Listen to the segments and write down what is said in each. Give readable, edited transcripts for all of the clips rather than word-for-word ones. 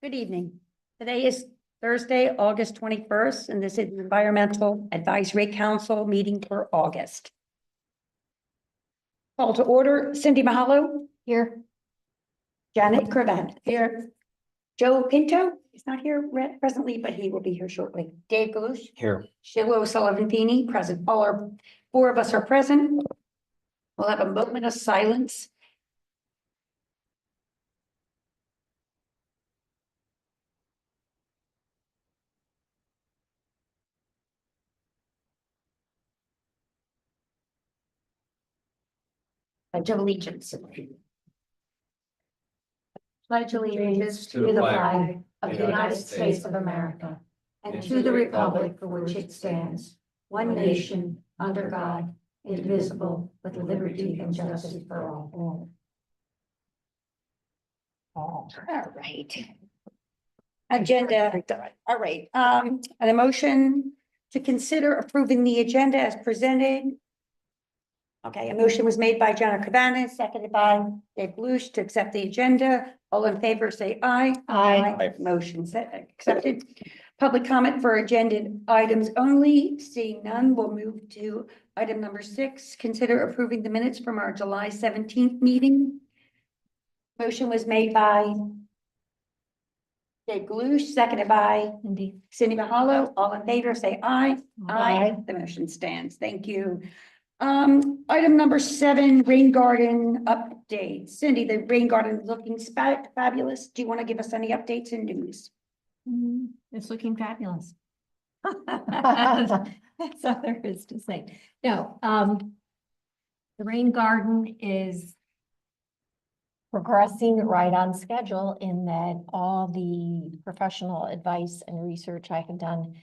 Good evening. Today is Thursday, August 21st, and this is the Environmental Advisory Council meeting for August. Call to order, Cindy Mahalo. Here. Janet Cravat. Here. Joe Pinto is not here presently, but he will be here shortly. Dave Galush. Here. Sheila O'Sullivan-Feeney, present. Four of us are present. We'll have a moment of silence. Pledge of Allegiance. Pledge allegiance to the flag of the United States of America and to the republic for which it stands, one nation, under God, indivisible, with liberty and justice for all. All right. Agenda, all right, an motion to consider approving the agenda as presented. Okay, a motion was made by Janet Cabanas, seconded by Dave Galush to accept the agenda. All in favor, say aye. Aye. Motion accepted. Public comment for agenda items only. Seeing none, we'll move to item number 6. Consider approving the minutes from our July 17th meeting. Motion was made by Dave Galush, seconded by Cindy Mahalo. All in favor, say aye. Aye. The motion stands. Thank you. Item number 7, rain garden update. Cindy, the rain garden looking fabulous. Do you want to give us any updates and news? It's looking fabulous. That's all there is to say. No, the rain garden is progressing right on schedule in that all the professional advice and research I have done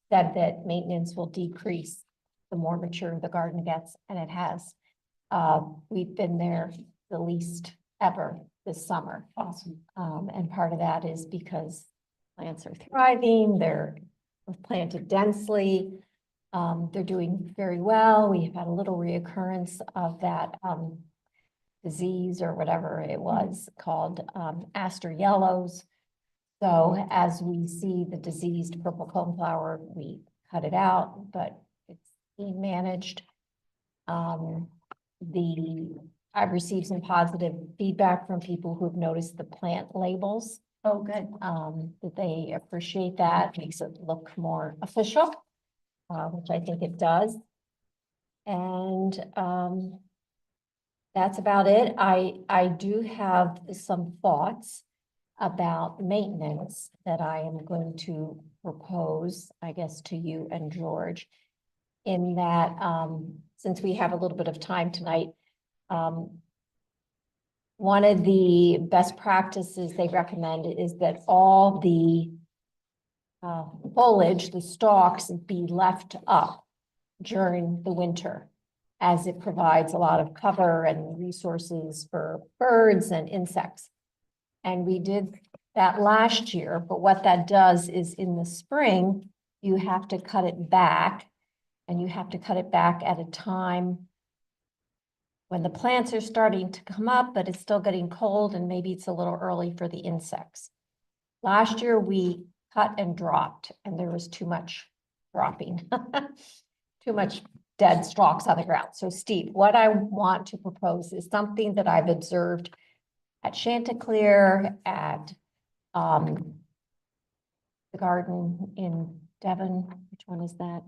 said that maintenance will decrease the more mature the garden gets, and it has. We've been there the least ever this summer. Awesome. And part of that is because plants are thriving, they're planted densely, they're doing very well. We've had a little reoccurrence of that disease or whatever it was called aster yellows. So as we see the diseased purple coneflower, we cut it out, but it's being managed. I've received some positive feedback from people who've noticed the plant labels. Oh, good. That they appreciate that, makes it look more official, which I think it does. And that's about it. I do have some thoughts about maintenance that I am going to propose, I guess, to you and George, in that since we have a little bit of time tonight, one of the best practices they recommend is that all the foliage, the stalks, be left up during the winter, as it provides a lot of cover and resources for birds and insects. And we did that last year, but what that does is in the spring, you have to cut it back, and you have to cut it back at a time when the plants are starting to come up, but it's still getting cold and maybe it's a little early for the insects. Last year we cut and dropped, and there was too much dropping, too much dead stalks on the ground. So Steve, what I want to propose is something that I've observed at Chanticleer, at the garden in Devon. Which one is that?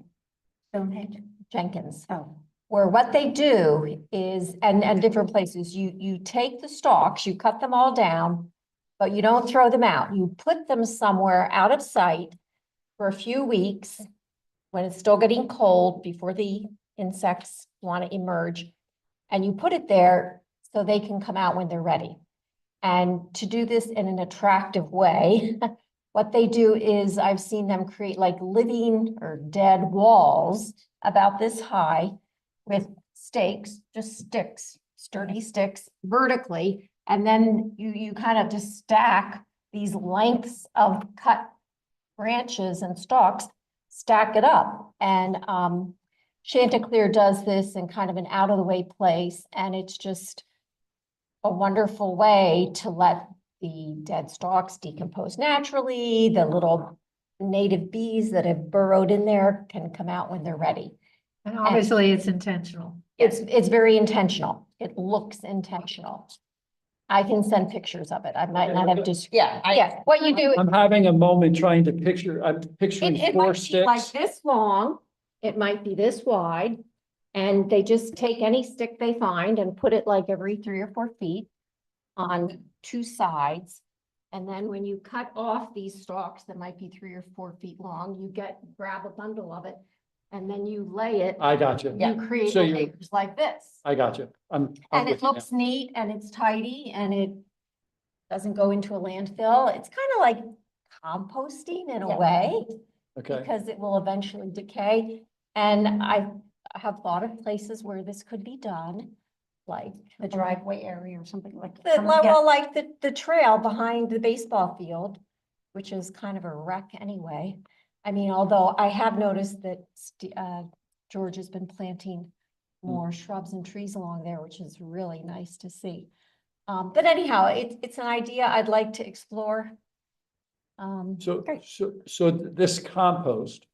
Stonehenge. Jenkins. Oh. Where what they do is, and different places, you take the stalks, you cut them all down, but you don't throw them out. You put them somewhere out of sight for a few weeks when it's still getting cold before the insects want to emerge. And you put it there so they can come out when they're ready. And to do this in an attractive way, what they do is I've seen them create like living or dead walls about this high with stakes, just sticks, sturdy sticks vertically. And then you kind of just stack these lengths of cut branches and stalks, stack it up. And Chanticleer does this in kind of an out of the way place. And it's just a wonderful way to let the dead stalks decompose naturally, the little native bees that have burrowed in there can come out when they're ready. And obviously it's intentional. It's very intentional. It looks intentional. I can send pictures of it. I might not have just, yeah, what you do. I'm having a moment trying to picture, I'm picturing It four might be like sticks. this long, it might be this wide, and they just take any stick they find and put it like every 3 or 4 feet on 2 sides. And then when you cut off these stalks that might be 3 or 4 feet long, you grab a bundle of it, and then you lay it, I got you. you create So you're- layers like this. I got you. I'm And it with you now. looks neat and it's tidy and it doesn't go into a landfill. It's kind of like composting in Yeah. a way, Okay, because it will eventually decay. And I have thought of places where this could be done, like The driveway area or something like. well, like the trail behind the baseball field, which is kind of a wreck anyway. I mean, although I have noticed that George has been planting more shrubs and trees along there, which is really nice to see. But anyhow, it's an idea I'd like to explore. so, Great. so this compost,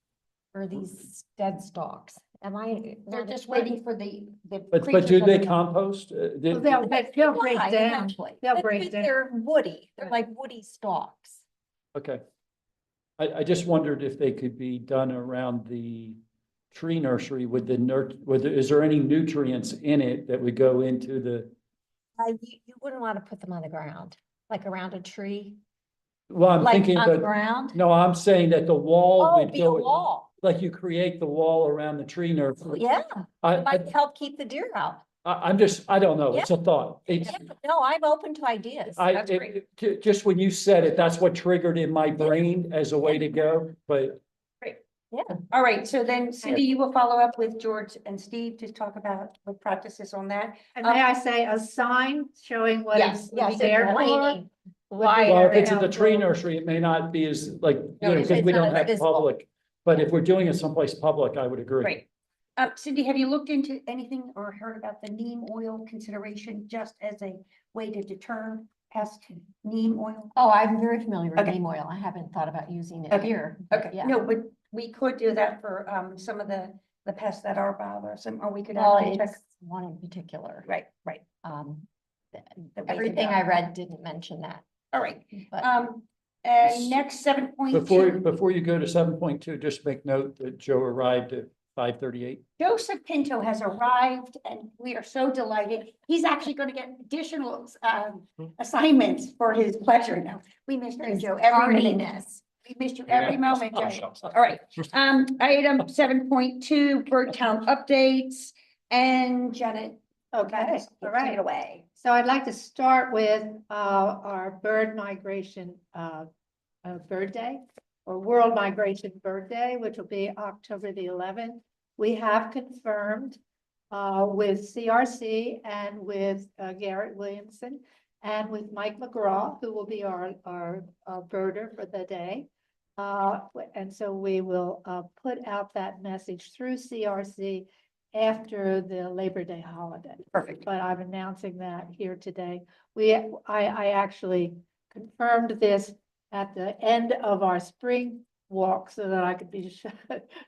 For these dead stalks. Am I? They're not just explaining? waiting for the. but creatures do of they the- compost? Well, they'll break Why, down. eventually. They'll But break down. They're woody, they're Right. like woody stalks. Okay. I just wondered if they could be done around the tree nursery with is there any nutrients in it that would go into the, You wouldn't want to put them on the ground, like around a tree, well, I'm like thinking, on the but, ground. no, I'm saying that the wall Oh, would be a go, wall. like you create the wall around the tree nursery. Yeah, I, it might help keep the deer out. I'm just, I don't know, it's a thought. It's, Yeah, no, I'm open to ideas. That's great. just when you said it, that's what triggered in my brain as a way to go, but Yeah, All right, so then Cindy, you will follow up with George and Steve to talk about what practices on that. And may I say, a sign showing what Yes, it's yes, there for? explaining would why be well, if very it's at the tree helpful. nursery, it may not be as like, you No, know, it's because we not don't have visible. public. But if we're doing it someplace public, I would agree. Great. Cindy, have you looked into anything or heard about the neem oil consideration just as a way to deter pest neem oil? Oh, I'm very familiar with Okay. neem oil. I haven't thought about using it Okay. here. Okay, Yeah. no, but we could do that for some of the pests that are bothersome, or we could Well, actually check. it's one in particular. Right, right. Um, th- That we everything could, I read didn't mention that, All right. but And next 7.2. Before you go to 7.2, just make note that Joe arrived at 5:38. Joseph Pinto has arrived and we are so delighted. He's actually going to get additional assignments for his pleasure now. We missed you, Joe, every minute. tardiness. We missed you every moment, Joe. All right. Item 7.2, Birdtown updates and Janet. Okay, all right. Take it away. So I'd like to start with our bird migration bird day, or World Migration Bird Day, which will be October the 11th. We have confirmed with CRC and with Garrett Williamson and with Mike McGraw, who will be our birder for the day. And so we will put out that message through CRC after the Labor Day holiday. Perfect. But I'm announcing that here today. I actually confirmed this at the end of our spring walk so that I could be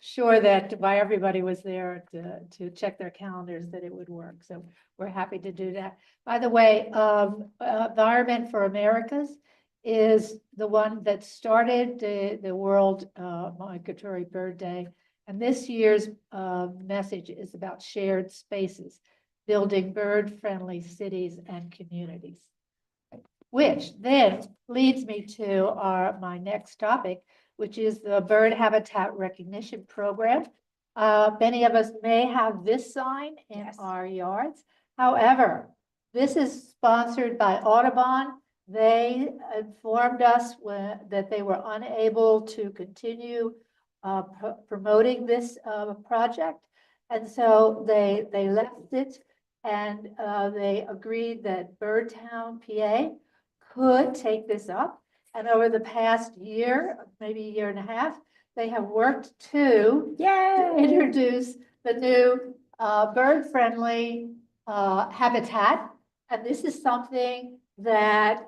sure that while everybody was there to check their calendars, that it would work. So we're happy to do that. By the way, Environment for Americas is the one that started the World Migratory Bird Day. And this year's message is about shared spaces, building bird-friendly cities and communities. Which then leads me to my next topic, which is the Bird Habitat Recognition Program. Many of us may have this sign in Yes. our yards. However, this is sponsored by Audubon. They informed us that they were unable to continue promoting this project. And so they left it and they agreed that Birdtown, PA could take this up. And over the past year, maybe a year and a half, they have worked to introduce the new bird-friendly habitat. And this is something that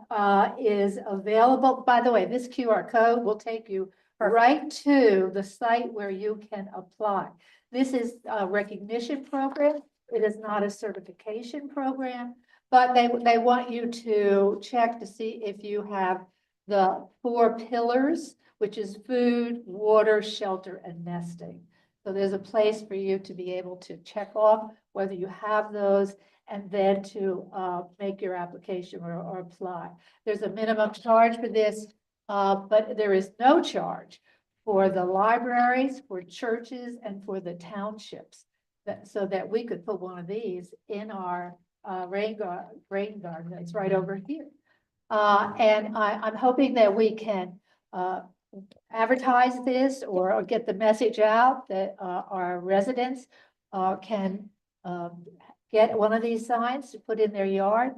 is available. By the way, this QR code will take you right to the site where you can apply. This is a recognition program. It is not a certification program, but they want you to check to see if you have the 4 pillars, which is food, water, shelter, and nesting. So there's a place for you to be able to check off whether you have those and then to make your application or apply. There's a minimum charge for this, but there is no charge for the libraries, for churches, and for the townships. So that we could put one of these in our rain garden that's right over here. And I'm hoping that we can advertise this or get the message out that our residents can get one of these signs to put in their yard.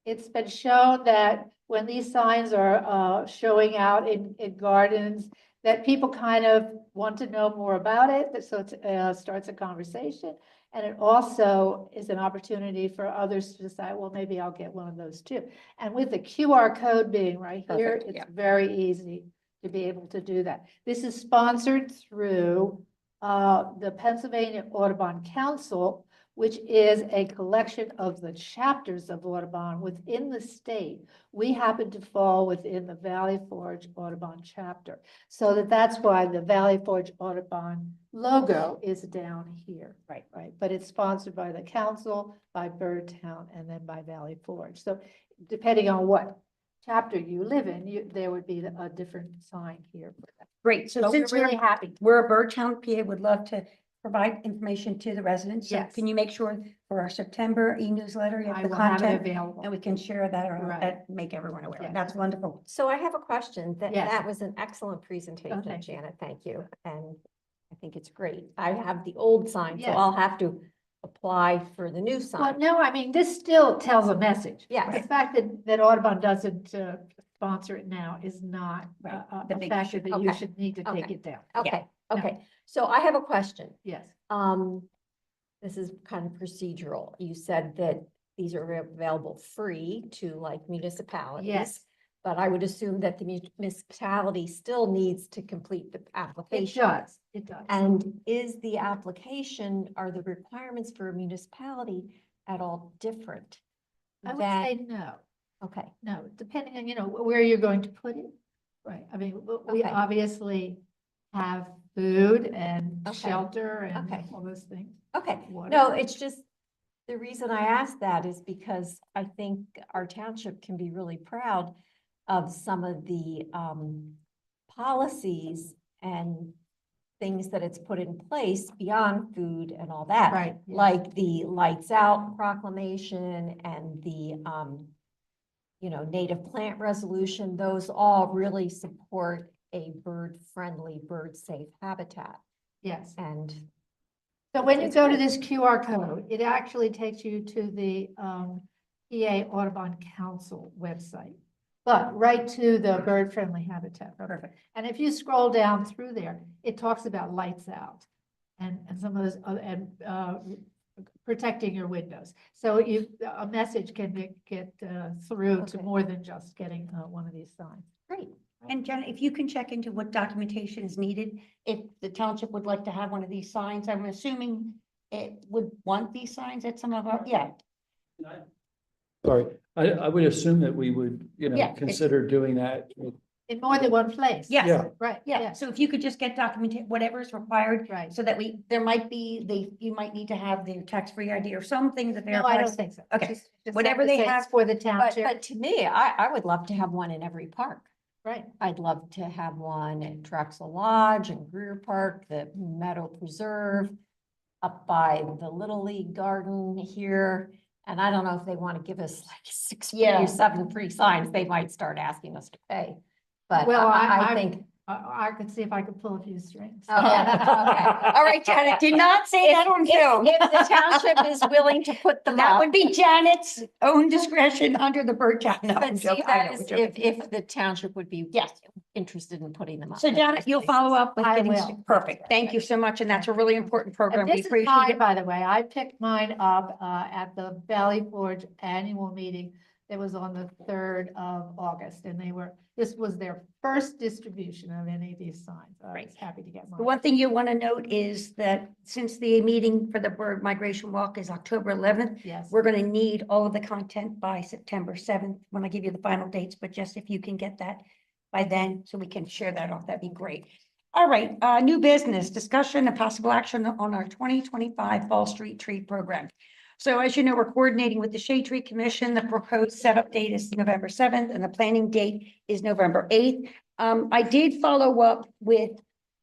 It's been shown that when these signs are showing out in gardens, that people kind of want to know more about it. So it starts a conversation. And it also is an opportunity for others to decide, well, maybe I'll get one of those too. And with the QR code being right here, Perfect, it's yeah. very easy to be able to do that. This is sponsored through the Pennsylvania Audubon Council, which is a collection of the chapters of Audubon within the state. We happen to fall within the Valley Forge Audubon chapter. So that's why the Valley Forge Audubon logo is down here. Right. But it's sponsored by the council, by Birdtown, and then by Valley Forge. So depending on what chapter you live in, there would be a different sign here. Great. So So we're since really happy. we're a Birdtown, PA would love to provide information to the residents. So Yes. can you make sure for our September e-newsletter, you I have the will have it content? available. And we can share that or Right. make everyone aware. Yes. That's wonderful. So I have a question. Yes. That was an excellent presentation, thank you. Janet. Thank you. And I think it's great. I have the old sign, so Yes. I'll have to apply for the new Well, sign. no, I mean, this still tells a message. Yes. The fact that Audubon doesn't sponsor it now is not Right. a The big factor issue. that you Okay. should need to take Okay. it down. Okay, no. okay. So I have a question. Yes, This is kind of procedural. You said that these are available free to like municipalities. Yes. But I would assume that the municipality still needs to complete the it application. does, it does. And is the application, are the requirements for a municipality at all different? I would than- say no, Okay, no, depending on, where you're going to put it. Right, I mean, we Okay. obviously have food and Okay. shelter and Okay. all those things. okay. Water. No, it's just, the reason I asked that is because I think our township can be really proud of some of the policies and things that it's put in place beyond food and all that. Right. yes. Like the Lights Out proclamation and the, native plant resolution, those all really support a bird-friendly, bird-safe habitat. Yes. And So when you It's go to great. this QR code, it actually takes you to the PA Audubon Council website, but right to the bird-friendly habitat. Perfect. And if you scroll down through there, it talks about lights out and some of those, protecting your windows. So a message can get through to Okay. more than just getting one of these signs. great. And Jen, if you can check into what documentation is needed, if the township would like to have one of these signs, I'm assuming it would want these signs at some of our, yeah. Sorry, I would assume that we would, Yeah, it's- consider doing that. In more than one place. Yes. Yeah. Right, Yeah, yes, so if you could just get documented, whatever is required, right. so that there might be, you might need to have the tax-free ID or something that No, I don't verifies. think so. Okay. Just Whatever have to they say it's have, for the But, township, but to me, I would love to have one in every park. right? I'd love to have one at Drexel Lodge and Greer Park, the Meadow Preserve, up by the Little League Garden here. And I don't know if they want to give us like 6 free Yeah. or 7 free signs, they might start asking us to pay. But Well, I I'm- think, I could see if I could pull a few strings. Oh, okay. All right, Janet, did not say that on film. If the township is willing to put them That up. would be Janet's own discretion under the bird town. No, I'm But see, joking. I know, that we're is joking. if the township would be Yes. interested in putting them up. So at Janet, those you'll places. follow up with I getting, will. perfect. Thank you so much. And that's a really important program. And We this is appreciate mine, it. by the way. I picked mine up at the Valley Forge annual meeting. That was on the 3rd of August, and this was their first distribution of any of these signs. I Right. was happy to get The mine. one thing you want to note is that since the meeting for the bird migration walk is October 11th, Yes. we're going to need all of the content by September 7th when I give you the final dates, but just if you can get that by then, so we can share that off, that'd be great. All right, new business, discussion and possible action on our 2025 Fall Street Tree Program. So as you know, we're coordinating with the Shade Tree Commission. The proposed setup date is November 7th and the planning date is November 8th. I did follow up with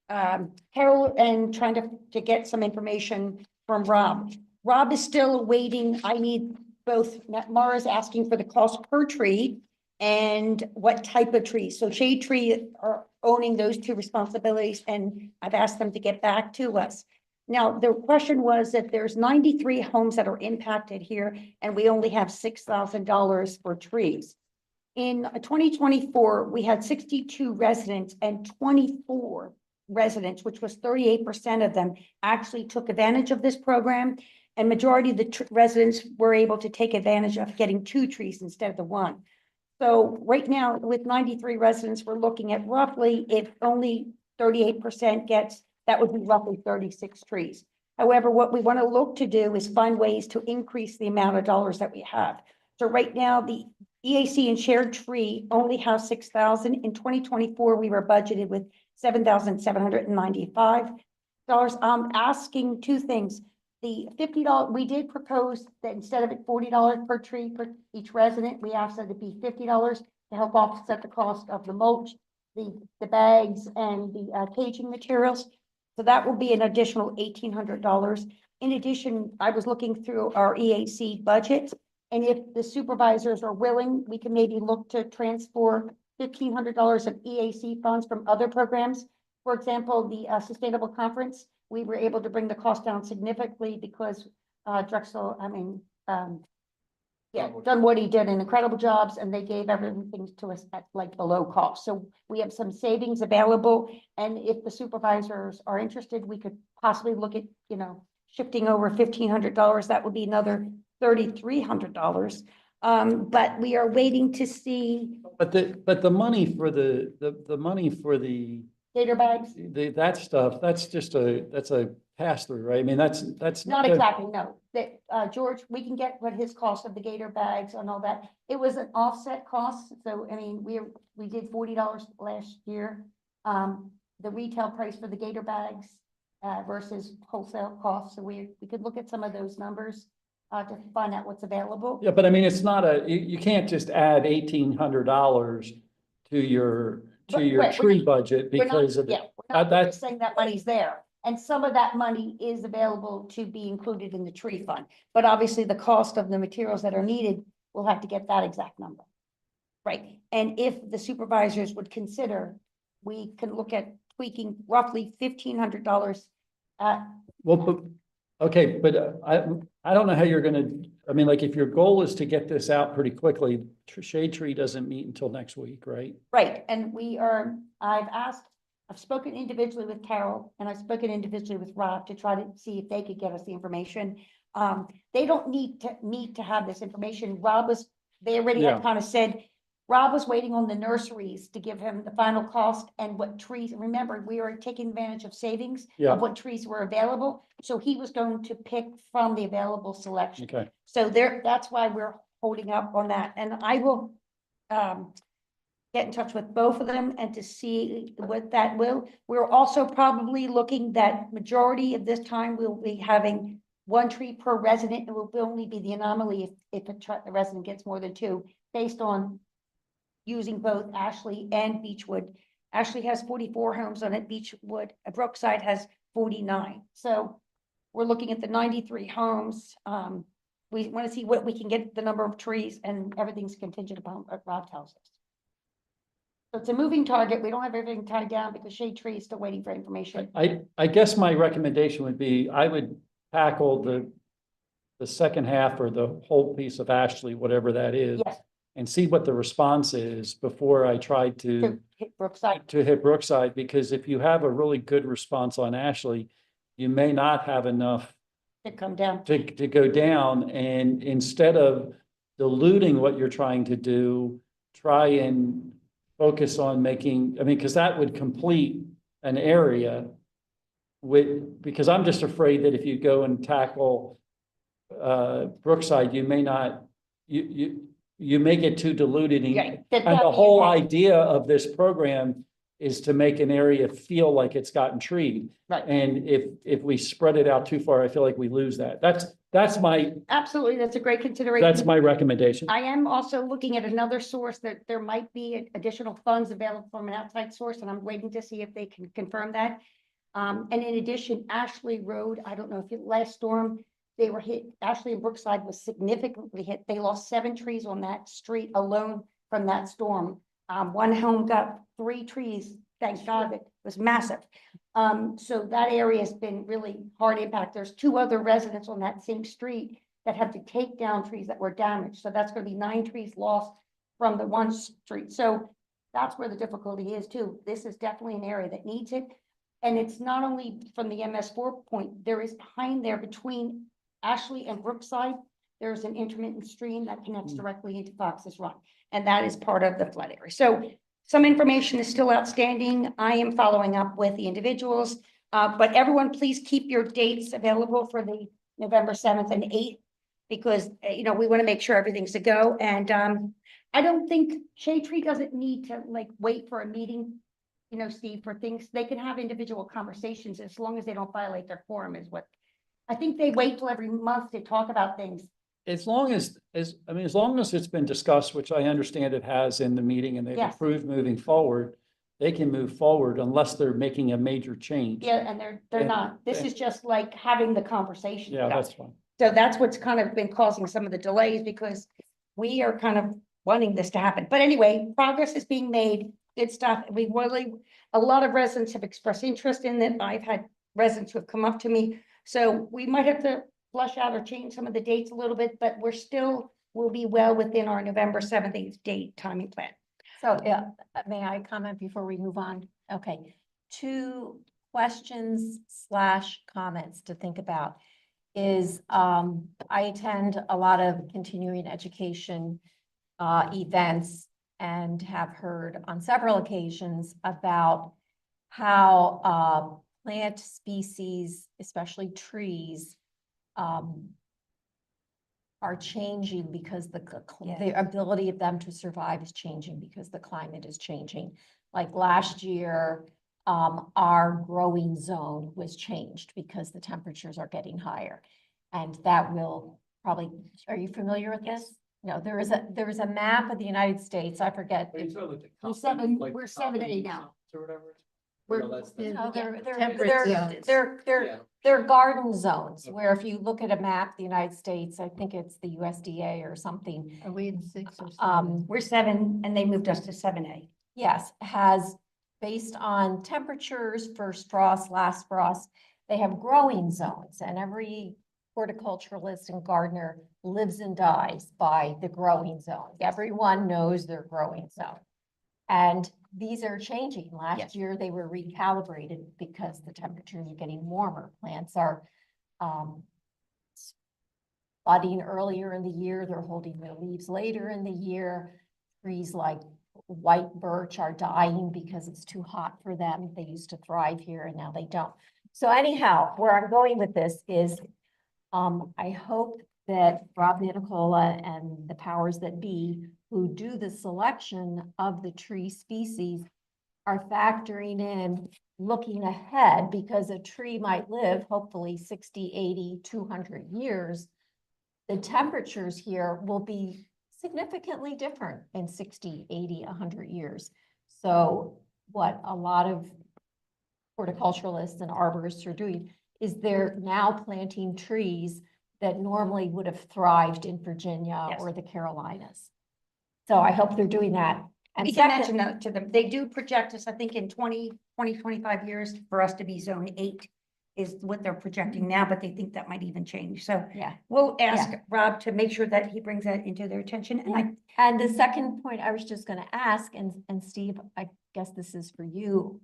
Carol and trying to get some information from Rob. Rob is still awaiting, I need both, Mara's asking for the cost per tree and what type of trees. So Shade Tree are owning those two responsibilities, and I've asked them to get back to us. Now, the question was that there's 93 homes that are impacted here, and we only have $6,000 for trees. In 2024, we had 62 residents and 24 residents, which was 38% of them, actually took advantage of this program. And majority of the residents were able to take advantage of getting 2 trees instead of the 1. So right now, with 93 residents, we're looking at roughly, if only 38% gets, that would be roughly 36 trees. However, what we want to look to do is find ways to increase the amount of dollars that we have. So right now, the EAC and Shared Tree only have 6,000. In 2024, we were budgeted with $7,795. I'm asking 2 things. The $50, we did propose that instead of it $40 per tree per each resident, we asked that it be $50 to help offset the cost of the mulch, the bags and the caging materials. So that will be an additional $1,800. In addition, I was looking through our EAC budget, and if the supervisors are willing, we can maybe look to transfer $1,500 of EAC funds from other programs. For example, the Sustainable Conference, we were able to bring the cost down significantly because Dunwoody did an incredible jobs, and they gave everything to us at like below cost. So we have some savings available, and if the supervisors are interested, we could possibly look at, shifting over $1,500. That would be another $3,300. But we are waiting to see But the money for the money for the gator bags. that stuff, that's a pass through, right? I mean, that's Not exactly, no. That, George, we can get what his cost of the gator bags and all that. It was an offset cost. So, I mean, we did $40 last year. The retail price for the gator bags versus wholesale costs. So we could look at some of those numbers to find out what's available. Yeah, but I mean, it's not you can't just add $1,800 to your Right, tree budget We're not- because of Yeah, we're not that's saying that money's there. And some of that money is available to be included in the tree fund. But obviously the cost of the materials that are needed, we'll have to get that exact number. Right, and if the supervisors would consider, we can look at tweaking roughly $1,500. well, but okay, but I don't know how you're gonna, I mean, like if your goal is to get this out pretty quickly, Shade Tree doesn't meet until next week, right? Right, and I've spoken individually with Carol and I've spoken individually with Rob to try to see if they could get us the information. They don't need to have this information. They already Yeah. had kind of said, Rob was waiting on the nurseries to give him the final cost and what trees. Remember, we were taking advantage of savings Yeah. of what trees were available. So he was going to pick from the available selection. Okay, So that's why we're holding up on that. And I will get in touch with both of them and to see what that will. We're also probably looking that majority of this time we'll be having 1 tree per resident. It will only be the anomaly if a resident gets more than 2, based on using both Ashley and Beechwood. Ashley has 44 homes on it. Beechwood, Brookside has 49. So we're looking at the 93 homes. We want to see what we can get the number of trees, and everything's contingent upon what Rob tells us. So it's a moving target. We don't have everything tied down because Shade Tree is still waiting for information. I guess my recommendation would be, I would tackle the second half or the whole piece of Ashley, whatever that is, Yes, and see what the response is before I try to hit Brookside. to hit Brookside, because if you have a really good response on Ashley, you may not have enough To come down. to go down, and instead of diluting what you're trying to do, try and focus on making, I mean, because that would complete an area because I'm just afraid that if you go and tackle Brookside, you may not, you may get too diluted. Yeah, And the whole idea of this program is to make an area feel like it's gotten treated. Right. And if we spread it out too far, I feel like we lose that. That's my Absolutely, that's a great consideration. recommendation. I am also looking at another source that there might be additional funds available from an outside source, and I'm waiting to see if they can confirm that. And in addition, Ashley Road, I don't know if last storm, they were hit, Ashley and Brookside was significantly hit. They lost 7 trees on that street alone from that storm. One home got 3 trees, thank God, it was massive. So that area has been really hard impact. There's 2 other residents on that same street that have to take down trees that were damaged. So that's gonna be 9 trees lost from the one street. So that's where the difficulty is too. This is definitely an area that needs it. And it's not only from the MS4 point, there is behind there between Ashley and Brookside, there's an intermittent stream that connects directly into Fox's Run. And that is part of the flood area. So some information is still outstanding. I am following up with the individuals. But everyone, please keep your dates available for the November 7th and 8th, because, you know, we want to make sure everything's a go. And I don't think Shade Tree doesn't need to like wait for a meeting, you know, Steve, for things. They can have individual conversations as long as they don't violate their quorum is what. I think they wait till every month to talk about things. As long as it's been discussed, which I understand it has in the meeting, and they've Yes. approved moving forward, they can move forward unless they're making a major change. Yeah, and they're And- not. This is just like having the conversation. Yeah, that's fine. So that's what's kind of been causing some of the delays because we are kind of wanting this to happen. But anyway, progress is being made, good stuff. We really, a lot of residents have expressed interest in it. I've had residents who have come up to me. So we might have to flush out or change some of the dates a little bit, but we'll be well within our November 7th, 8th date timing plan. So, may I comment before we move on? Okay, 2 questions / comments to think about is, I attend a lot of continuing education events and have heard on several occasions about how plant species, especially trees, are changing because the ability of them to survive is changing because the climate is changing. Like last year, our growing zone was changed because the temperatures are getting higher. And that will probably, are you familiar with this? No, there is a map of the United States. I forget. We're 7A now. Or whatever. We're- No, that's the- No, Temperate zones. Yeah. they're garden zones where if you look at a map, of the United States, I think it's the USDA or something. Are we in 6 or 7? We're 7 and they moved us to 7A. Yes, has based on temperatures, first frost, last frost, they have growing zones and every horticulturalist and gardener lives and dies by the growing zone. Everyone knows their growing zone. And these are changing. Last Yes. year, they were recalibrated because the temperatures are getting warmer. Plants are budding earlier in the year. They're holding their leaves later in the year. Trees like white birch are dying because it's too hot for them. They used to thrive here and now they don't. So anyhow, where I'm going with this is, I hope that Rob Nicola and the powers that be who do the selection of the tree species are factoring in looking ahead, because a tree might live hopefully 60, 80, 200 years. The temperatures here will be significantly different in 60, 80, 100 years. So what a lot of horticulturalists and arborists are doing is they're now planting trees that normally would have thrived in Virginia Yes. or the Carolinas. So I hope they're doing that And We can second, mention that to them. They do project us, I think, in 25 years for us to be zone 8 is what they're projecting now, but they think that might even change. So yeah. we'll ask Rob to make sure that he brings that into their attention. And I, And the second point I was just gonna ask, and Steve, I guess this is for you,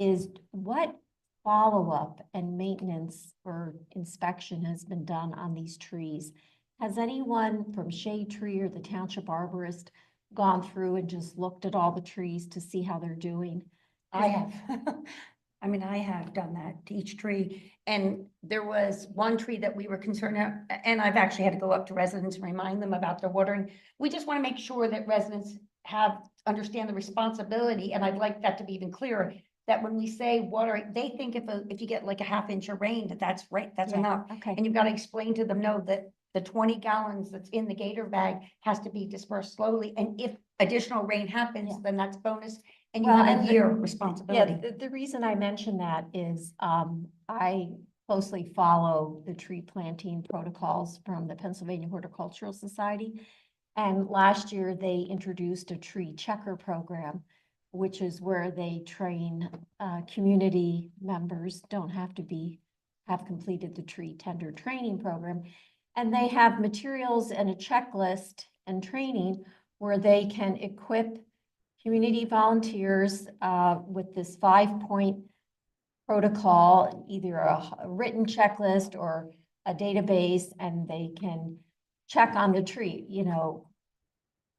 is what follow-up and maintenance or inspection has been done on these trees? Has anyone from Shade Tree or the Township Arborist gone through and just looked at all the trees to see how they're doing? I have. I mean, I have done that to each tree. And there was one tree that we were concerned of, and I've actually had to go up to residents and remind them about their watering. We just want to make sure that residents understand the responsibility. And I'd like that to be even clearer, that when we say watering, they think if you get like a half inch of rain, that's right, that's Yeah, enough. okay. And you've got to explain to them, no, that the 20 gallons that's in the gator bag has to be dispersed slowly. And if additional rain happens, Yeah. then that's bonus. And you Well, have and a the- year Yeah, responsibility. the reason I mention that is, I closely follow the tree planting protocols from the Pennsylvania Horticultural Society. And last year, they introduced a tree checker program, which is where they train, community members, don't have to have completed the tree tender training program. And they have materials and a checklist and training where they can equip community volunteers with this 5-point protocol, either a written checklist or a database, and they can check on the tree,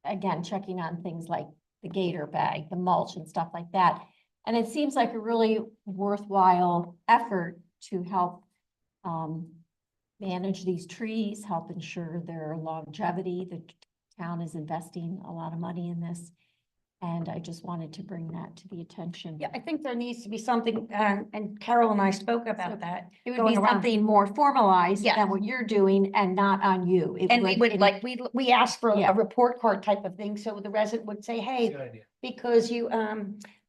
again, checking on things like the gator bag, the mulch and stuff like that. And it seems like a really worthwhile effort to help manage these trees, help ensure their longevity. The town is investing a lot of money in this. And I just wanted to bring that to the attention. Yeah, I think there needs to be something, and Carol and I spoke about that. It would going be around. something more formalized Yes. than what you're doing and not on you. It And we would it- like, we asked for Yeah. a report card type of thing, so the resident would say, hey, because you,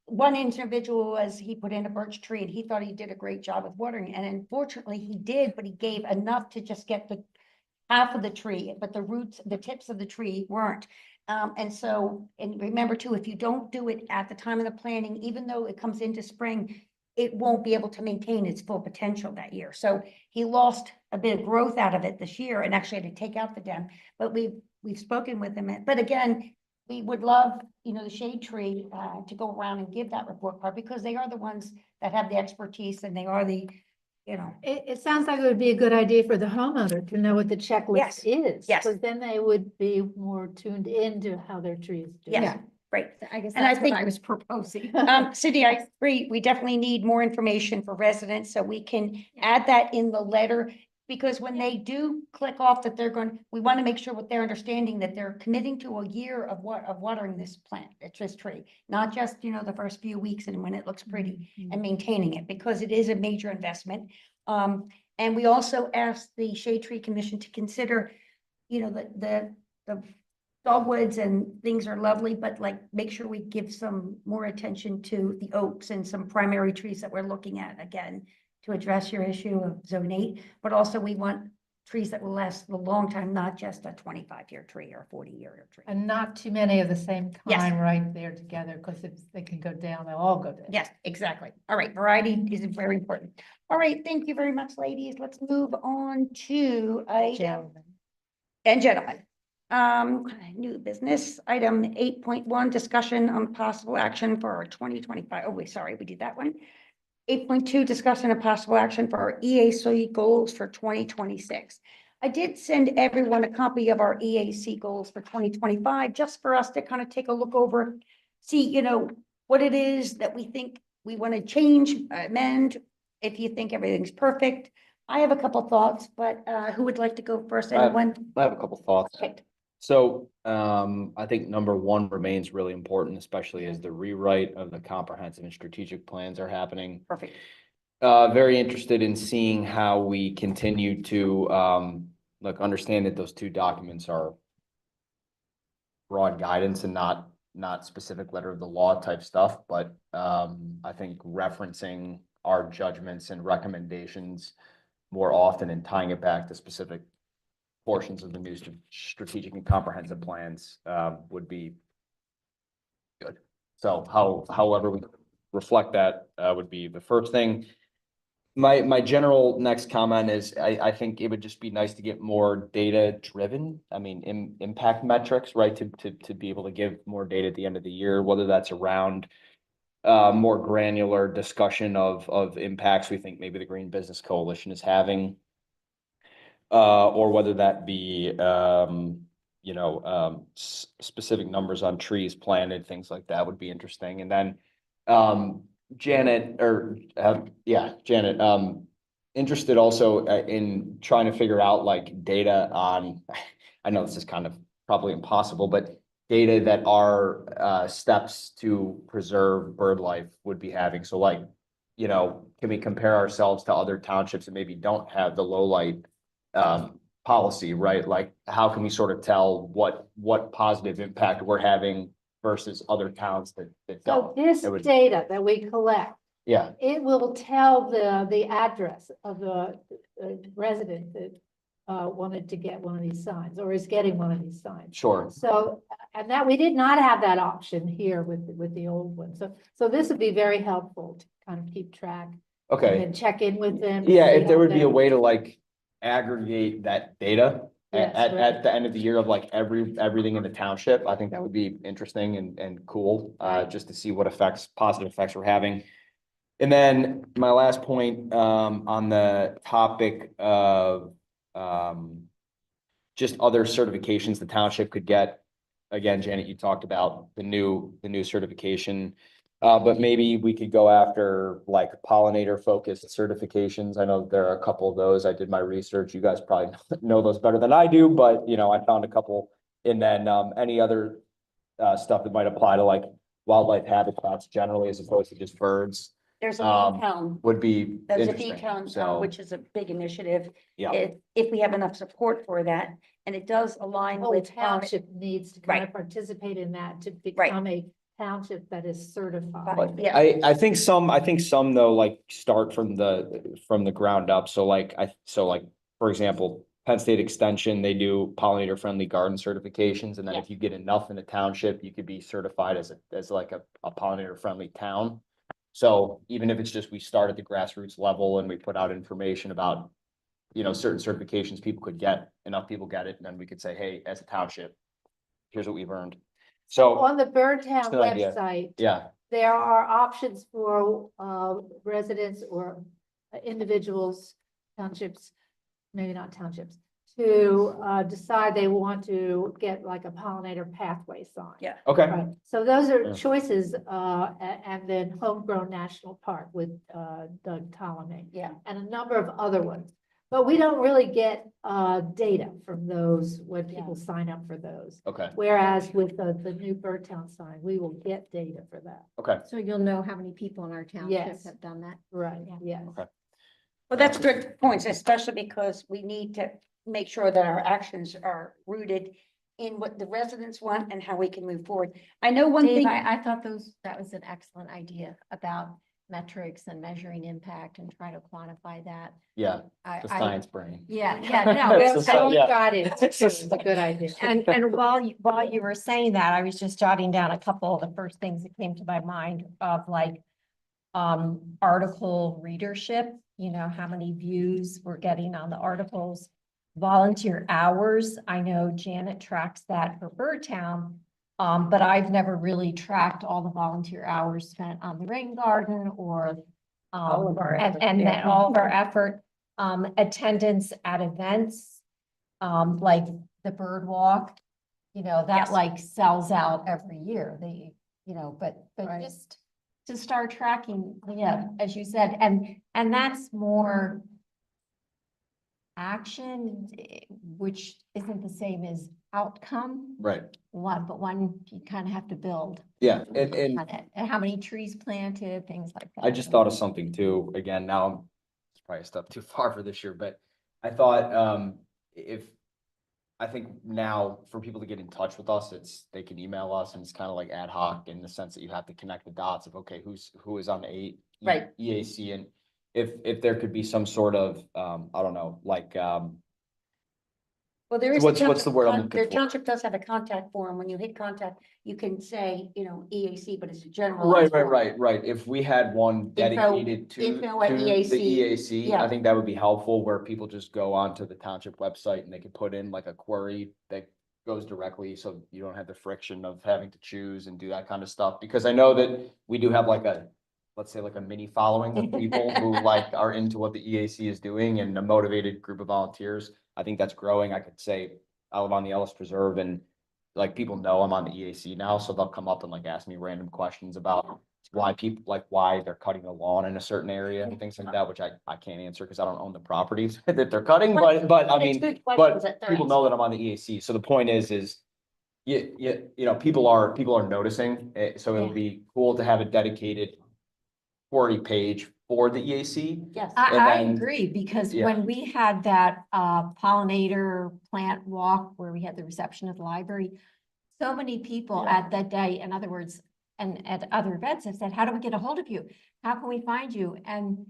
one individual was, he put in a birch tree and he thought he did a great job with watering, and unfortunately he did, but he gave enough to just get the half of the tree, but the roots, the tips of the tree weren't. And so, and remember too, if you don't do it at the time of the planting, even though it comes into spring, it won't be able to maintain its full potential that year. So he lost a bit of growth out of it this year and actually had to take out the dam. But we've spoken with him. But again, we would love, the Shade Tree to go around and give that report card, because they are the ones that have the expertise and they are the, It sounds like it would be a good idea for the homeowner to know what the checklist Yes, is. yes. Because then they would be more tuned into how their trees do. yes, great. I guess And I that's what think- I was proposing. Cindy, I agree. We definitely need more information for residents, so we can add that in the letter. Because when they do click off that we want to make sure what they're understanding, that they're committing to a year of watering this plant, this tree. Not just, the first few weeks and when it looks pretty, and maintaining it, because it is a major investment. And we also asked the Shade Tree Commission to consider, the dogwoods and things are lovely, but like, make sure we give some more attention to the oaks and some primary trees that we're looking at again, to address your issue of zone 8, but also we want trees that will last a long time, not just a 25-year tree or a 40-year tree. And not too many of the same Yes. kind right there together, because if they can go down, they'll all go down. Yes, exactly. All right, variety is very important. All right, thank you very much, ladies. Let's move on to Gentlemen. and gentlemen. New business, item 8.1, discussion on possible action for our 2025. Oh, wait, sorry, we did that one. 8.2, discussion of possible action for our EAC goals for 2026. I did send everyone a copy of our EAC goals for 2025, just for us to kind of take a look over, see, what it is that we think we want to change, amend, if you think everything's perfect. I have a couple thoughts, but who would like to go first? Anyone? I have a couple thoughts. Okay. So, I think number one remains really important, especially as the rewrite of the comprehensive and strategic plans are happening. Perfect. Very interested in seeing how we continue to, understand that those two documents are broad guidance and not specific letter of the law type stuff, but, I think referencing our judgments and recommendations more often and tying it back to specific portions of the new strategic and comprehensive plans would be good. So however we reflect that, would be the first thing. My general next comment is I think it would just be nice to get more data driven. I mean, impact metrics, right? To be able to give more data at the end of the year, whether that's around more granular discussion of impacts we think maybe the Green Business Coalition is having. Or whether that be, specific numbers on trees planted, things like that would be interesting. And then, Janet, interested also in trying to figure out like data on, I know this is kind of probably impossible, but data that our steps to preserve bird life would be having. So like, can we compare ourselves to other townships that maybe don't have the low light policy, right? Like, how can we sort of tell what positive impact we're having versus other towns that So don't? this It would- data that we collect, Yeah, it will tell the address of the resident that wanted to get one of these signs or is getting one of these signs. sure. So, and that, we did not have that option here with the old one. So this would be very helpful to kind of keep track Okay. and check in with them. Yeah, see if there how would be a they're- way to like aggregate that data Yes, at right. the end of the year of like everything in the township, I think that would be interesting and cool, Right. just to see what positive effects we're having. And then my last point, on the topic of, just other certifications the township could get. Again, Janet, you talked about the new certification. But maybe we could go after like pollinator focused certifications. I know there are a couple of those. I did my research. You guys probably know those better than I do, but I found a couple. And then any other stuff that might apply to like wildlife habitats generally, as opposed to just birds, There's a Um, bee town, would be there's a interesting. bee town, So, which is a big initiative. yeah, If we have enough support for that, and it does align The whole with. township needs to kind Right. of participate in that to Right. become a township that is certified. But, yeah. I think some though, like start from the ground up. So like, for example, Penn State Extension, they do pollinator friendly garden certifications. And then if you get enough in the township, you could be certified as like a pollinator friendly town. So even if it's just, we start at the grassroots level and we put out information about, certain certifications people could get, enough people get it, and then we could say, hey, as a township, here's what we've earned. So, On the Birdtown Just an idea. website, yeah, there are options for residents or individuals, townships, maybe not townships, to decide they want to get like a pollinator pathway sign. Yeah. okay, Right, so those Yeah. are choices, and then Homegrown National Park with Doug Ptolemy Yeah, and a number of other ones. But we don't really get data from those when people sign up for those. okay, Whereas with the new Birdtown sign, we will get data for that. okay. So you'll know how many people in our township Yes. have done that. Right, Yeah. yes. Okay. well, that's good points, especially because we need to make sure that our actions are rooted in what the residents want and how we can move forward. I know one Dave, thing. I thought that was an excellent idea about metrics and measuring impact and try to quantify that. Yeah, I, the I, science brain. yeah, no, That's it's- the sci- yeah. Got it. It's a good idea. And while you were saying that, I was just jotting down a couple of the first things that came to my mind of like article readership, how many views we're getting on the articles, volunteer hours. I know Janet tracks that for Birdtown. But I've never really tracked all the volunteer hours spent on the rain garden or All of our effort, and yeah. then all of our effort, attendance at events, like the bird walk, that Yes. like sells out every year. But Right. just to start tracking, as you said, and that's more action, which isn't the same as outcome. Right, One you kind of have to build yeah, and on it, and how many trees planted, things like that. I just thought of something too, again, now it's probably a step too far for this year, but I thought, I think now for people to get in touch with us, they can email us and it's kind of like ad hoc in the sense that you have to connect the dots of, okay, who is on the Right. EAC, and if there could be some sort of, I don't know, like, Well, Well, there is. a What's the township word I'm con- looking Their for? township does have a contact form. When you hit contact, you can say, EAC, but it's a general. Right. If we had one dedicated to info at the EAC, EAC, yeah. I think that would be helpful where people just go onto the township website and they can put in like a query that goes directly, so you don't have the friction of having to choose and do that kind of stuff. Because I know that we do have like let's say like a mini following of people who like are into what the EAC is doing and a motivated group of volunteers. I think that's growing. I could say I live on the Ellis Preserve and like people know I'm on the EAC now, so they'll come up and like ask me random questions about why they're cutting the lawn in a certain area and things like that, which I can't answer because I don't own the properties that they're cutting, but I It's mean, good but questions that they're people know that I'm on the EAC. So the point is people are noticing, so it would be cool to have a dedicated query page for the EAC. Yes. And I then- agree, because yeah. when we had that pollinator plant walk where we had the reception at the library, so many people Yeah. at that day, in other words, and at other events have said, how do we get a hold of you? How can we find you? And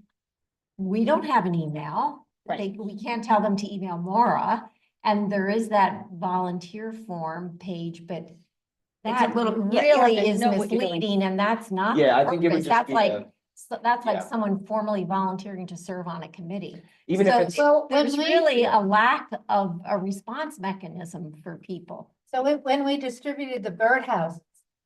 we don't have an email. Right. We can't tell them to email Maura, and there is that volunteer form page, but It's a that little- yeah, you have really to is know what you're doing. misleading, and that's not. Yeah, the I think it would purpose. just That's be like a- So that's like Yeah. someone formally volunteering to serve on a committee. Even So if it's, Well, when there's we- really a lack of a response mechanism for people. So when we distributed the birdhouses,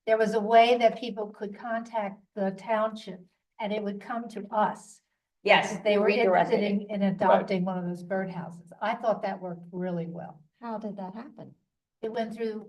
there was a way that people could contact the township and it would come to us. Yes. If they were redirected interested it. in adopting one of those birdhouses. I thought that worked really well. How did that happen? It went through,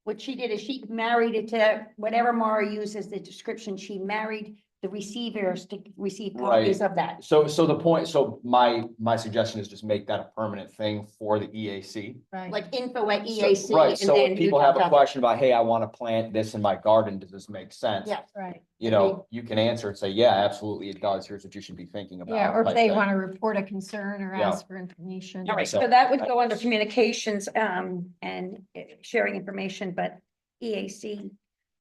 What she did is she married it to whatever Mara uses the description. She married the receivers to receive copies of that. so the point, so my suggestion is just make that a permanent thing for the EAC. right. Like info at So- EAC. Right, and so then if you people have a contact- question about, hey, I want to plant this in my garden, does this make sense? Yeah. Right. You know, you can answer and say, yeah, absolutely, it does. Here's what you should be thinking about. Yeah, or if type they thing. want to report a concern or Yeah. ask for information. All right, So- so that would go under communications, and sharing information, but EAC.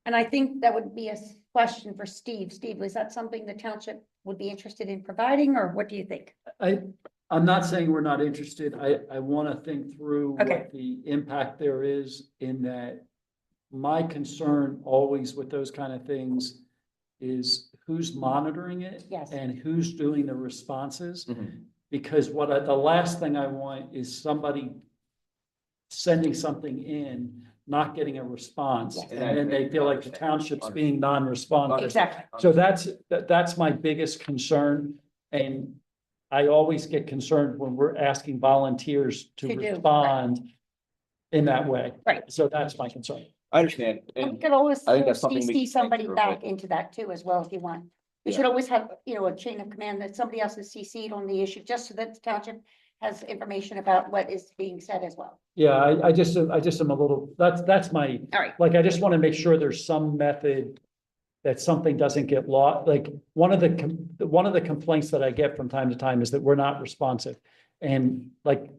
And I think that would be a question for Steve. Steve, was that something the township would be interested in providing, or what do you think? I'm not saying we're not interested. I want to think through Okay. what the impact there is in that. My concern always with those kind of things is who's monitoring it. Yes. And who's doing the responses. Mhm. Because the last thing I want is somebody sending something in, not getting a response. Yes. And then they feel like the township's being non-responsive. Exactly. So that's my biggest concern, and I always get concerned when we're asking volunteers To to do, right. respond in that way. Right. So that's my concern. I understand. And we And could always I think that's something we can CC think somebody through, back but- into that too as well, if you want. We Yeah. should always have, a chain of command that somebody else is CC'd on the issue, just so that the township has information about what is being said as well. Yeah, I just am a little, that's my, All right, like, I just want to make sure there's some method that something doesn't get lost. Like, one of the complaints that I get from time to time is that we're not responsive. And like,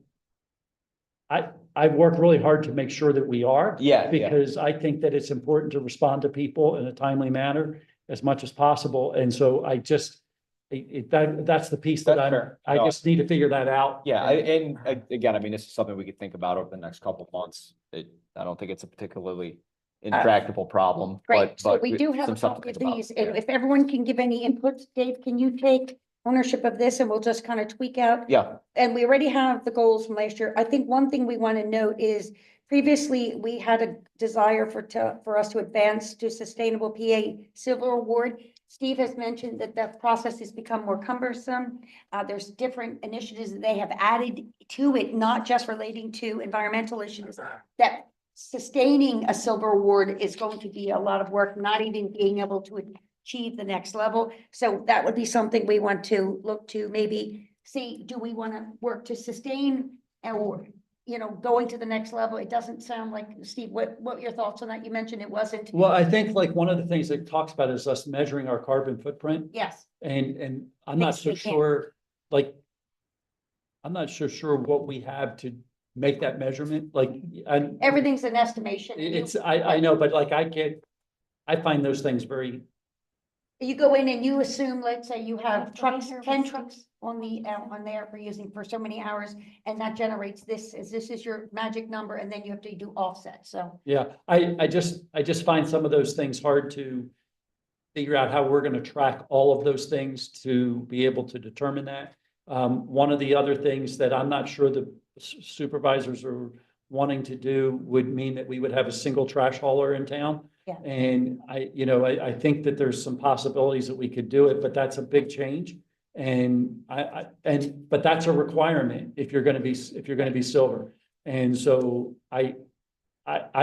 I work really hard to make sure that we are. yeah, Because I think that it's important to respond to people in a timely manner as much as possible. And so I just, that's the piece that That's I'm, fair. I No. just need to figure that out. Again, I mean, this is something we could think about over the next couple of months. I don't think it's a particularly intractable problem, great. but. So we do have some a stuff to copy of think about. these, and if everyone can give any input, Dave, can you take ownership of this and we'll just kind of tweak out? Yeah, And we already have the goals from last year. I think one thing we want to note is previously we had a desire for us to advance to sustainable PA Silver Award. Steve has mentioned that the process has become more cumbersome. There's different initiatives that they have added to it, not just relating to environmental issues. That sustaining a silver award is going to be a lot of work, not even being able to achieve the next level. So that would be something we want to look to maybe see, do we want to work to sustain or, going to the next level? It doesn't sound like, Steve, what are your thoughts on that? You mentioned it wasn't. Well, I think like one of the things that talks about is us measuring our carbon footprint. Yes, And I'm not Thinks so we can. sure, like, I'm not so sure what we have to make that measurement, like, and everything's an estimation. I know, but like, I find those things very, You go in and you assume, let's say you have trucks, 10 trucks. on on there for using for so many hours, and that generates this, this is your magic number, and then you have to do offset, so. Yeah, I just find some of those things hard to figure out how we're gonna track all of those things to be able to determine that. One of the other things that I'm not sure the supervisors are wanting to do would mean that we would have a single trash hauler in town. Yeah. And I think that there's some possibilities that we could do it, but that's a big change. And but that's a requirement if you're gonna be silver. And so I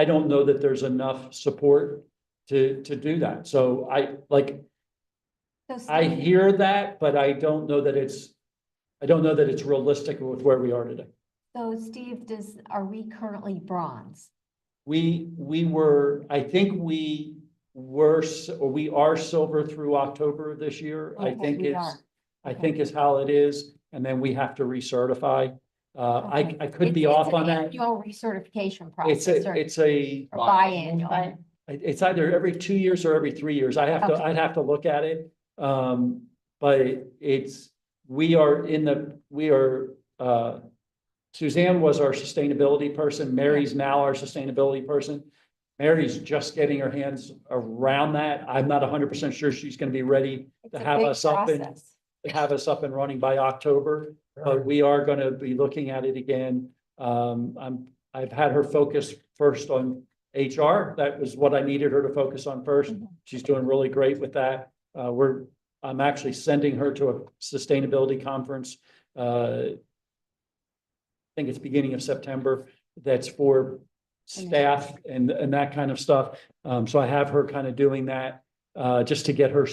don't know that there's enough support to do that. So So I Steve, hear that, but I don't know that it's realistic with where we are today. so Steve, are we currently bronze? We were, I think we are silver through October of this year. I Okay, think we it's, are. I Okay. think is how it is. And then we have to recertify. Okay. I could be off on that. It's an annual recertification It's process or it's a, or biannual. But it's either every 2 years or every 3 years. I'd have to look at it. But Suzanne was our sustainability person. Mary's now our sustainability person. Mary's just getting her hands around that. I'm not 100% sure she's gonna be ready It's to a have big us up and process. running by October. But we are gonna be looking at it again. I've had her focus first on HR. That was what I needed her to focus on first. Mhm. She's doing really great with that. I'm actually sending her to a sustainability conference. I think it's beginning of September. That's for staff and that kind of stuff. So I have her kind of doing that, just to get her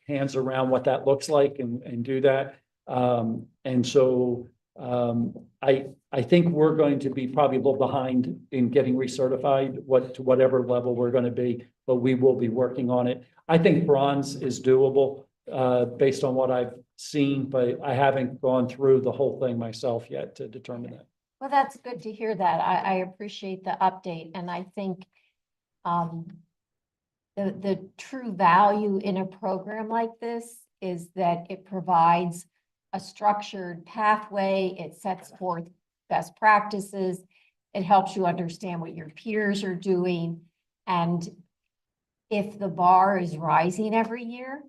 hands around what that looks like and do that. And so, I think we're going to be probably a little behind in getting recertified, to whatever level we're going to be, but we will be working on it. I think bronze is doable, based on what I've seen, but I haven't gone through the whole thing myself yet to determine that. Well, that's good to hear that. I appreciate the update, and I think the true value in a program like this is that it provides a structured pathway, it sets forth best practices, it helps you understand what your peers are doing, and if the bar is rising every year,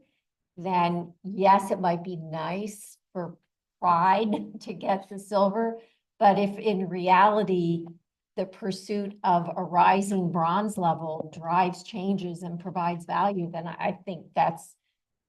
then yes, it might be nice for pride to get the silver, but if in reality, the pursuit of a rising bronze level drives changes and provides value, then I think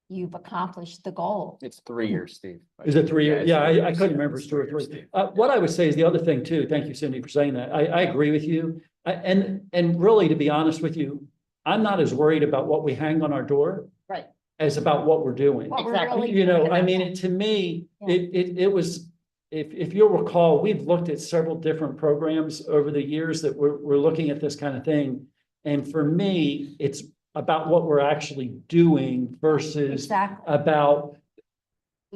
you've accomplished the goal. It's 3 years, Steve. Is it 3 years? it's Yeah, 3 I years. couldn't remember if it's 2 or 3. What I would say is the other thing too, thank you, Cindy, for saying that. I agree with you. And really, to be honest with you, I'm not as worried about what we hang on our door Right. as about what we're doing. What we're Exactly. really You know, doing. I mean, to me, Yeah. it was, if you'll recall, we've looked at several different programs over the years that we're looking at this kind of thing. And for me, it's about what we're actually doing versus Exactly. about,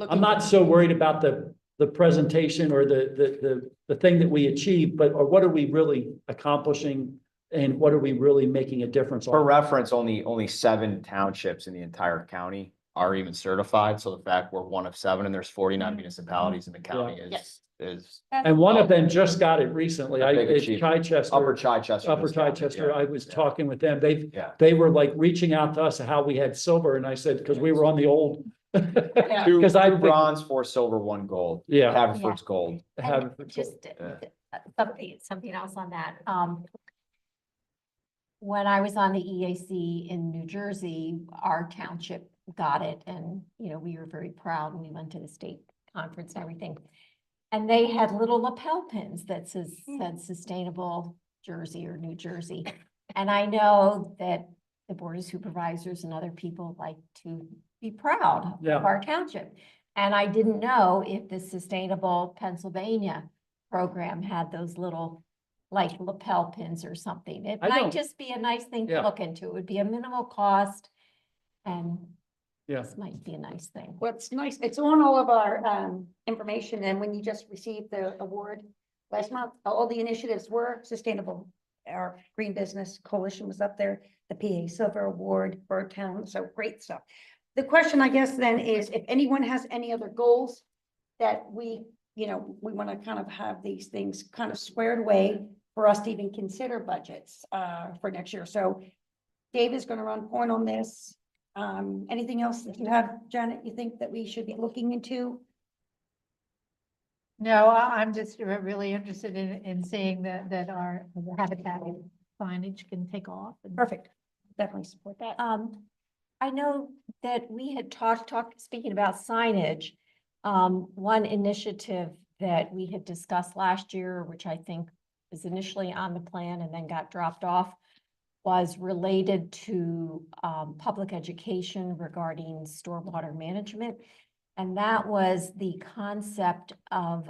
I'm not so worried about the presentation or the thing that we achieve, but or what are we really accomplishing and what are we really making a difference For on? reference, only 7 townships in the entire county are even certified. So the fact we're one of 7 and there's 49 municipalities in the county Yes. is And one of them just got it recently. A big It's achievement. Chichester. Upper Chichester. Upper just got it, Chichester, yeah. I was Yeah. talking with them. Yeah. They were like reaching out to us how we had silver and I said, because we were on the old. Two Because I think- bronze, 4 silver, 1 gold. Yeah. Haverford's gold. And Have- just Yeah. something else on that. When I was on the EAC in New Jersey, our township got it and, we were very proud and we went to the state conference and everything. And they had little lapel pins that said sustainable Jersey or New Jersey. And I know that the Board of Supervisors and other people like to be proud Yeah. of our township. And I didn't know if the Sustainable Pennsylvania program had those little like lapel pins or something. It I might don't- just be a nice thing to Yeah. look into. It would be a minimal cost and Yeah. this might be a nice thing. Well, it's nice. It's on all of our information. And when you just received the award last month, all the initiatives were sustainable. Our Green Business Coalition was up there, the PA Silver Award for our town. So great stuff. The question, I guess, then is if anyone has any other goals that we, you know, we want to kind of have these things kind of squared away for us to even consider budgets, for next year. So Dave is going to run point on this. Anything else that you have, Janet, you think that we should be looking into? No, I'm just really interested in seeing that our habitat signage can take off. and- Perfect. Definitely support that. I know that we had speaking about signage, one initiative that we had discussed last year, which I think was initially on the plan and then got dropped off, was related to, public education regarding stormwater management. And that was the concept of,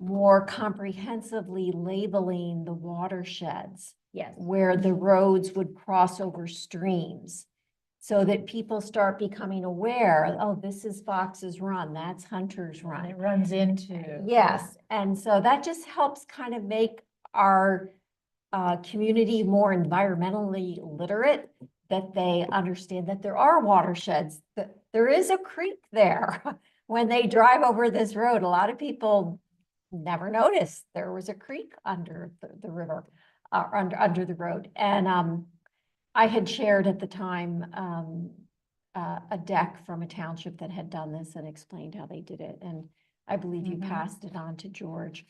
more comprehensively labeling the watersheds Yes. where the roads would cross over streams. So that people start becoming aware, oh, this is Fox's Run, that's Hunter's And Run. it runs into. Yes, and so that just helps kind of make our community more environmentally literate, that they understand that there are watersheds, that there is a creek there. When they drive over this road, a lot of people never noticed there was a creek under the river, under the road. And I had shared at the time a deck from a township that had done this and explained how they did it. And I believe you Mhm. passed it on to George.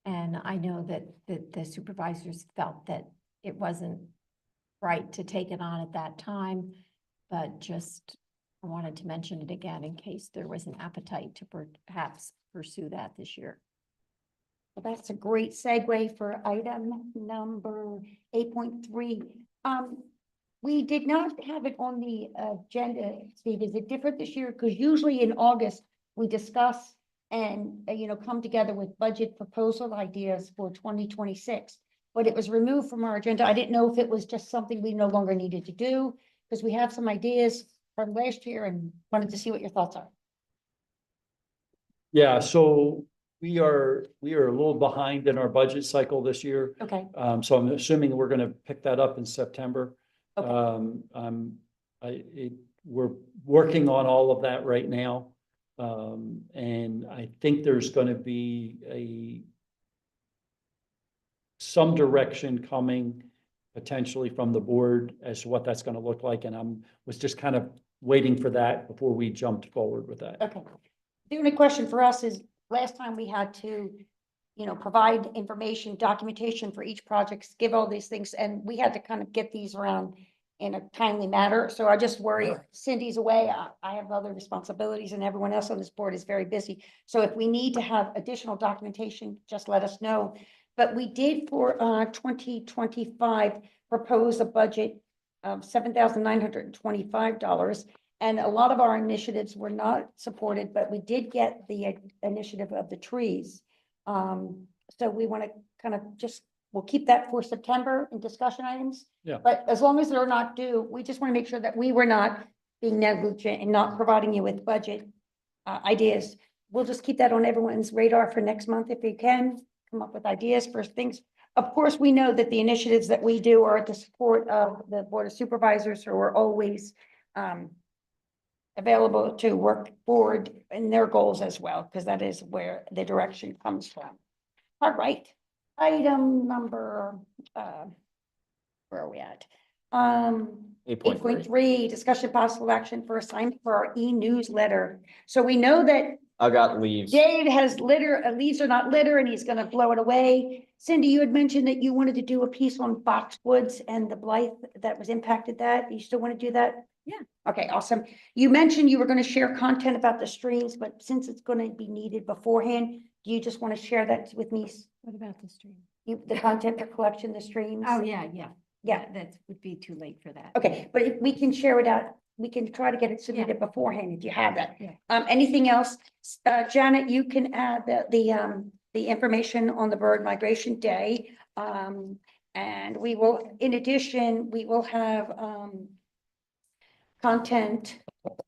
And I know that the supervisors felt that it wasn't right to take it on at that time, but just wanted to mention it again in case there was an appetite to perhaps pursue that this year. Well, that's a great segue for item number 8.3. We did not have it on the agenda, Steve. Is it different this year? Because usually in August, we discuss and, you know, come together with budget proposal ideas for 2026. But it was removed from our agenda. I didn't know if it was just something we no longer needed to do, because we have some ideas from last year and wanted to see what your thoughts are. Yeah, so we are a little behind in our budget cycle this year. Okay, So I'm assuming we're gonna pick that up in September. okay. We're working on all of that right now. And I think there's gonna be some direction coming potentially from the board as to what that's gonna look like, and was just kind of waiting for that before we jumped forward with that. Okay. The only question for us is, last time we had to, you know, provide information, documentation for each project, give all these things, and we had to kind of get these around in a timely manner. So I just worry Cindy's away. I have other responsibilities and everyone else on this board is very busy. So if we need to have additional documentation, just let us know. But we did for 2025 propose a budget of $7,925. And a lot of our initiatives were not supported, but we did get the initiative of the trees. So we want to kind of we'll keep that for September in discussion items. Yeah. But as long as they're not due, we just want to make sure that we were not being negligent and not providing you with budget ideas. We'll just keep that on everyone's radar for next month if we can, come up with ideas for things. Of course, we know that the initiatives that we do are at the support of the Board of Supervisors, who are always available to work forward in their goals as well, because that is where the direction comes from. All right, item number, where are we at? 8.3, discussion possible action for assignment for our e-newsletter. So we know that I got leaves. Dave has leaves are not litter, and he's gonna blow it away. Cindy, you had mentioned that you wanted to do a piece on Foxwoods and the blight that was impacted that. You still want to do that? Yeah. Okay, awesome. You mentioned you were gonna share content about the streams, but since it's gonna be needed beforehand, do you just want to share that with me? What about the stream? The content for collection, the streams? Oh, yeah. Yeah. That would be too late for that. Okay, but if we can share it out, we can try to get it submitted beforehand if you have that. Yeah. Anything else? Janet, you can add the information on the bird migration day. And we will, in addition, we will have, content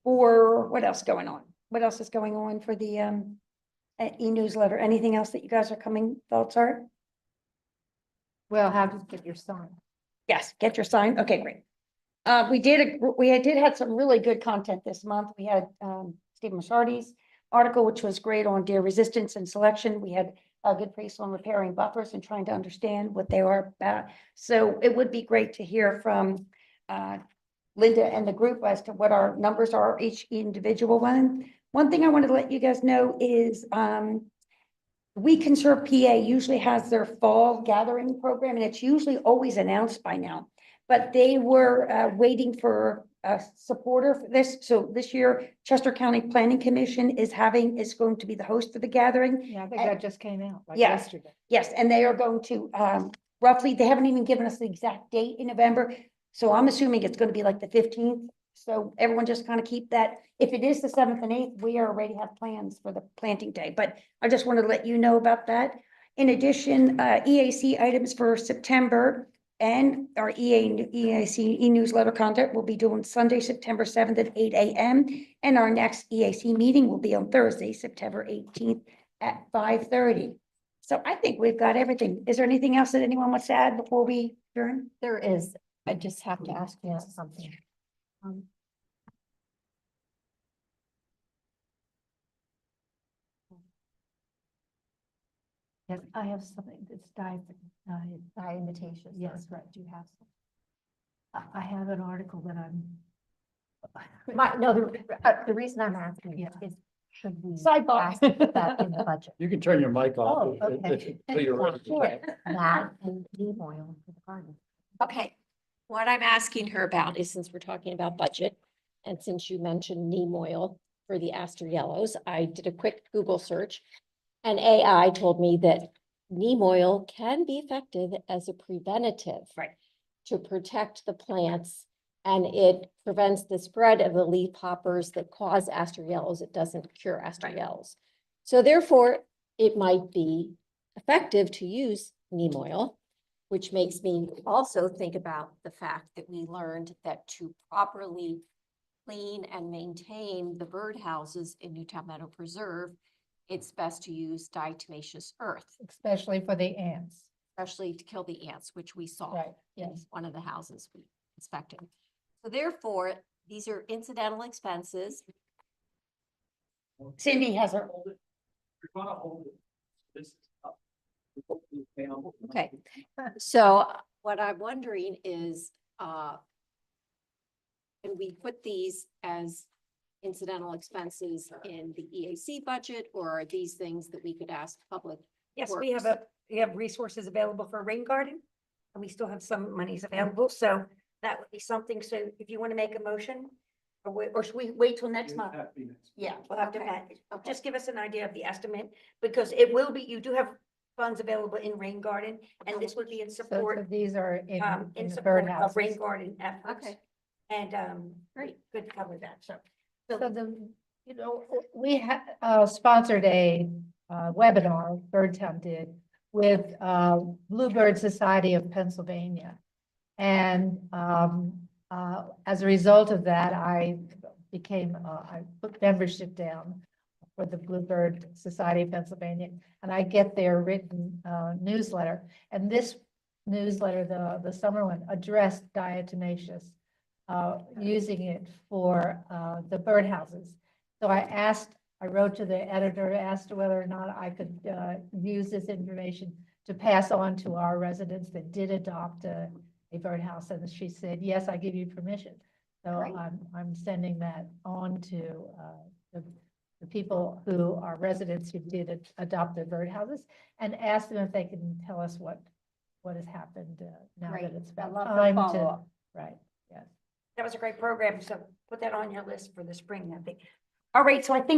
for, what else going on? What else is going on for the, e-newsletter? Anything else that you guys are thoughts are? Well, how to get your sign. Yes, get your sign. Okay, great. We did have some really good content this month. We had Stephen Mashardi's article, which was great on deer resistance and selection. We had a good priest on repairing buffers and trying to understand what they are about. So it would be great to hear from Linda and the group as to what our numbers are, each individual one. One thing I wanted to let you guys know is We Can Serve PA usually has their fall gathering program, and it's usually always announced by now. But they were waiting for a supporter for this. So this year, Chester County Planning Commission is going to be the host for the gathering. Yeah, I think that just came out like Yes. yesterday. Yes, and they are going to roughly, they haven't even given us the exact date in November. So I'm assuming it's going to be like the 15th. So everyone just kind of keep that. If it is the 7th and 8th, we already have plans for the planting day, but I just wanted to let you know about that. In addition, EAC items for September and our EAC e-newsletter content will be doing Sunday, September 7th at 8 a.m. And our next EAC meeting will be on Thursday, September 18th at 5:30. So I think we've got everything. Is there anything else that anyone wants to add before we adjourn? There is, I just have to ask you something. Yes, I have something that's By invitation. yes, right, do you have some? I have an article that I'm. No, the reason I'm asking Yeah. is, should we Sidebar. ask that in the budget? You can turn your mic off. Oh, okay. until you're ready. Sure. That and neem oil for the garden. Okay, what I'm asking her about is, since we're talking about budget, and since you mentioned neem oil for the aster yellows, I did a quick Google search. And AI told me that neem oil can be effective as a preventative. Right. To protect the plants, and it prevents the spread of the leaf hoppers that cause aster yellows. It doesn't cure aster yellows. So therefore, it might be effective to use neem oil, which makes me also think about the fact that we learned that to properly clean and maintain the birdhouses in Newtown Meadow Preserve, it's best to use diatomaceous earth, Especially for the ants. especially to kill the ants, which we saw Right, in yes. one of the houses we inspected. So therefore, these are incidental expenses. Cindy has her. Okay, so what I'm wondering is, can we put these as incidental expenses in the EAC budget, or are these things that we could ask public? Yes, Works. we have resources available for a rain garden, and we still have some monies available, so that would be something. So if you want to make a motion, or should we wait till next month? Yeah, we'll have to, Okay. just give us an idea of the estimate, because it will be, you do have funds available in rain garden, and this would be in So support, these are in in the support of rain birdhouses. garden efforts. Okay, And, great. could cover that, so. So we sponsored a webinar, Birdtown did, with Bluebird Society of Pennsylvania. And as a result of that, I put membership down for the Bluebird Society of Pennsylvania, and I get their written newsletter. And this newsletter, the summer one, addressed diatomaceous, using it for the birdhouses. So I wrote to the editor, asked whether or not I could use this information to pass on to our residents that did adopt a birdhouse, and she said, yes, I give you permission. So Great. I'm sending that on to the people who are residents who did adopt their birdhouses, and ask them if they can tell us what has happened now Great. that it's I about love the time to, follow-up. right, yes. That was a great program, so put that on your list for the spring, I think. All right, so I think